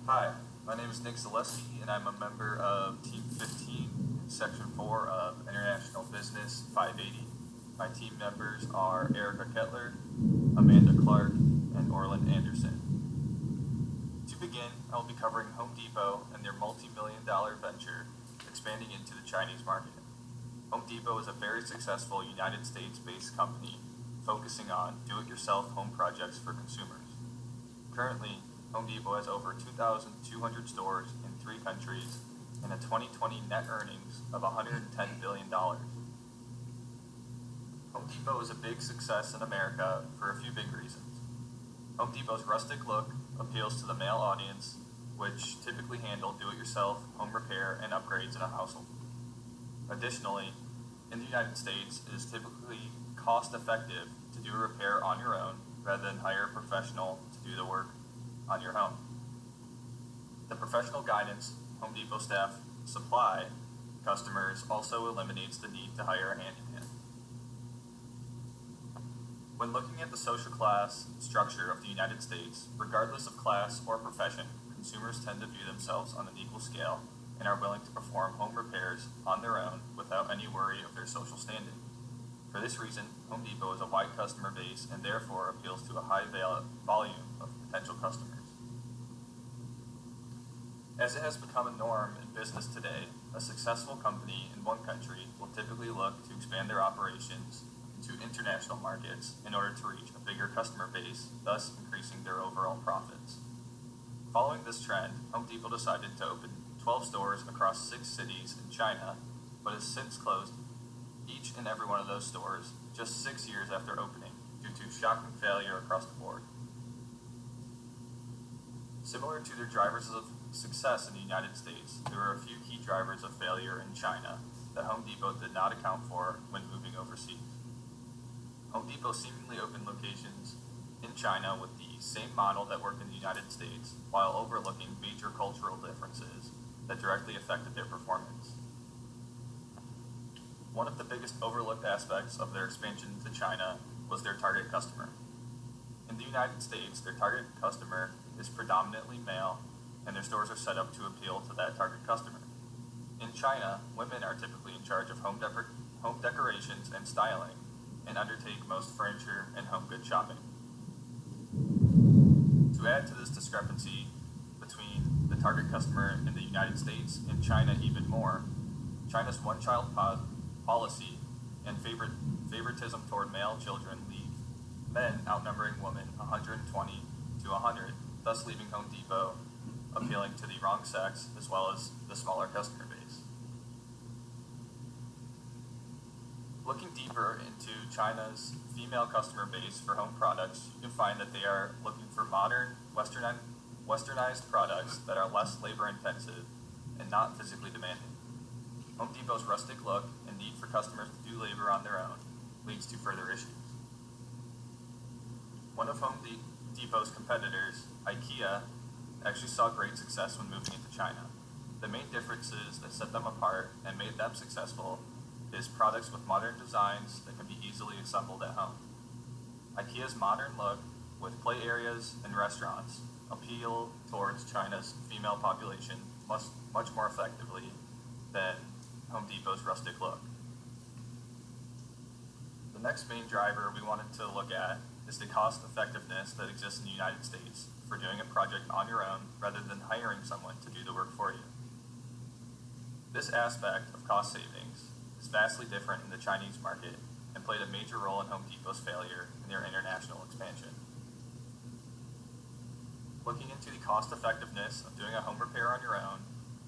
Hi, my name is Nick Zaleski, and I'm a member of Team 15 in Section 4 of International Business 580. My team members are Erica Kettler, Amanda Clark, and Orlin Anderson. To begin, I will be covering Home Depot and their multi-million-dollar venture expanding into the Chinese market. Home Depot is a very successful United States-based company focusing on do-it-yourself home projects for consumers. Currently, Home Depot has over 2,200 stores in 3 countries and a 2020 net earnings of $110 billion. Home Depot is a big success in America for a few big reasons. Home Depot's rustic look appeals to the male audience, which typically handle do-it-yourself home repair and upgrades in a household. Additionally, in the United States, it is typically cost-effective to do a repair on your own rather than hire a professional to do the work on your home. The professional guidance Home Depot staff supply customers also eliminates the need to hire a handyman. When looking at the social class structure of the United States, regardless of class or profession, consumers tend to view themselves on an equal scale and are willing to perform home repairs on their own without any worry of their social standing. For this reason, Home Depot is a wide customer base and therefore appeals to a high volume of potential customers. As it has become a norm in business today, a successful company in one country will typically look to expand their operations into international markets in order to reach a bigger customer base, thus increasing their overall profits. Following this trend, Home Depot decided to open 12 stores across 6 cities in China, but has since closed each and every one of those stores just 6 years after opening due to shocking failure across the board. Similar to their drivers of success in the United States, there were a few key drivers of failure in China that Home Depot did not account for when moving overseas. Home Depot seemingly opened locations in China with the same model that worked in the United States while overlooking major cultural differences that directly affected their performance. One of the biggest overlooked aspects of their expansion into China was their target customer. In the United States, their target customer is predominantly male, and their stores are set up to appeal to that target customer. In China, women are typically in charge of home decorations and styling, and undertake most furniture and home good shopping. To add to this discrepancy between the target customer in the United States and China even more, China's one-child policy and favoritism toward male children leave men outnumbering women 120 to 100, thus leaving Home Depot appealing to the wrong sex as well as the smaller customer base. Looking deeper into China's female customer base for home products, you can find that they are looking for modern, westernized products that are less labor-intensive and not physically demanding. Home Depot's rustic look and need for customers to do labor on their own leads to further issues. One of Home Depot's competitors, IKEA, actually saw great success when moving into China. The main differences that set them apart and made them successful is products with modern designs that can be easily assembled at home. IKEA's modern look with play areas and restaurants appeal towards China's female population much more effectively than Home Depot's rustic look. The next main driver we wanted to look at is the cost effectiveness that exists in the United States for doing a project on your own rather than hiring someone to do the work for you. This aspect of cost savings is vastly different in the Chinese market and played a major role in Home Depot's failure in their international expansion. Looking into the cost effectiveness of doing a home repair on your own,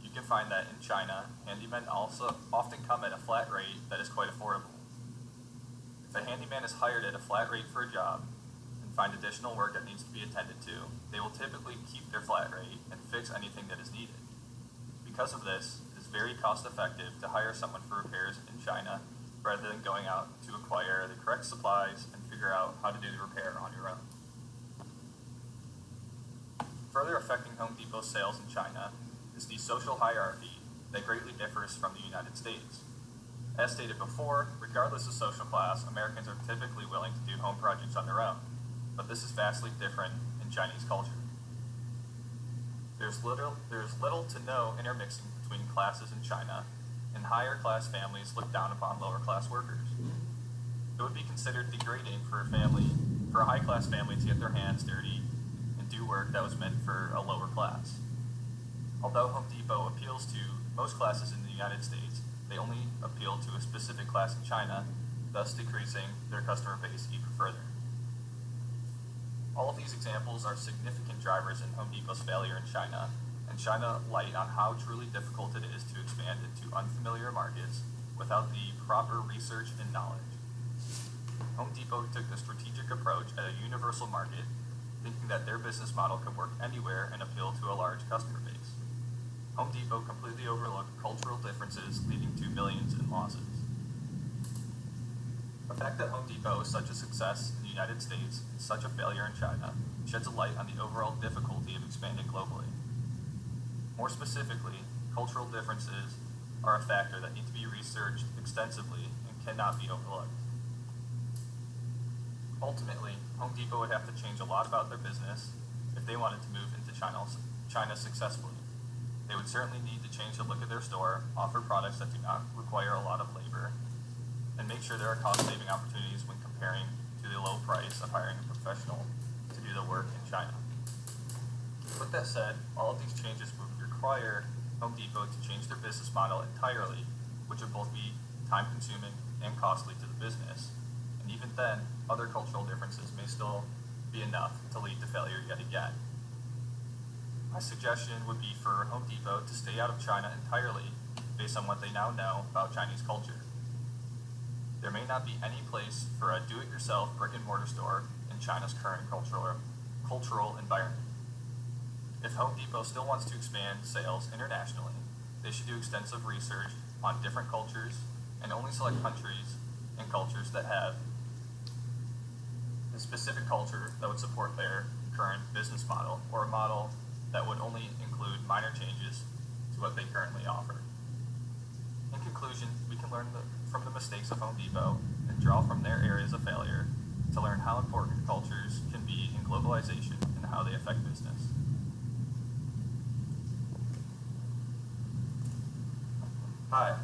you can find that in China, handymen also often come at a flat rate that is quite affordable. If a handyman is hired at a flat rate for a job and find additional work that needs to be attended to, they will typically keep their flat rate and fix anything that is needed. Because of this, it is very cost effective to hire someone for repairs in China rather than going out to acquire the correct supplies and figure out how to do the repair on your own. Further affecting Home Depot's sales in China is the social hierarchy that greatly differs from the United States. As stated before, regardless of social class, Americans are typically willing to do home projects on their own, but this is vastly different in Chinese culture. There's little to no intermixing between classes in China, and higher class families look down upon lower class workers. It would be considered degrading for a high class family to get their hands dirty and do work that was meant for a lower class. Although Home Depot appeals to most classes in the United States, they only appeal to a specific class in China, thus decreasing their customer base even further. All of these examples are significant drivers in Home Depot's failure in China, and shine a light on how truly difficult it is to expand into unfamiliar markets without the proper research and knowledge. Home Depot took the strategic approach at a universal market, thinking that their business model could work anywhere and appeal to a large customer base. Home Depot completely overlooked cultural differences, leading to millions in losses. The fact that Home Depot is such a success in the United States and such a failure in China sheds a light on the overall difficulty of expanding globally. More specifically, cultural differences are a factor that need to be researched extensively and cannot be overlooked. Ultimately, Home Depot would have to change a lot about their business if they wanted to move into China successfully. They would certainly need to change the look of their store, offer products that do not require a lot of labor, and make sure there are cost-saving opportunities when comparing to the low price of hiring a professional to do the work in China. With that said, all of these changes would require Home Depot to change their business model entirely, which would both be time-consuming and costly to the business. And even then, other cultural differences may still be enough to lead to failure yet again. My suggestion would be for Home Depot to stay out of China entirely based on what they now know about Chinese culture. There may not be any place for a do-it-yourself brick-and-mortar store in China's current cultural environment. If Home Depot still wants to expand sales internationally, they should do extensive research on different cultures and only select countries and cultures that have a specific culture that would support their current business model, or a model that would only include minor changes to what they currently offer. In conclusion, we can learn from the mistakes of Home Depot and draw from their areas of failure to learn how important cultures can be in globalization and how they affect business. Hi,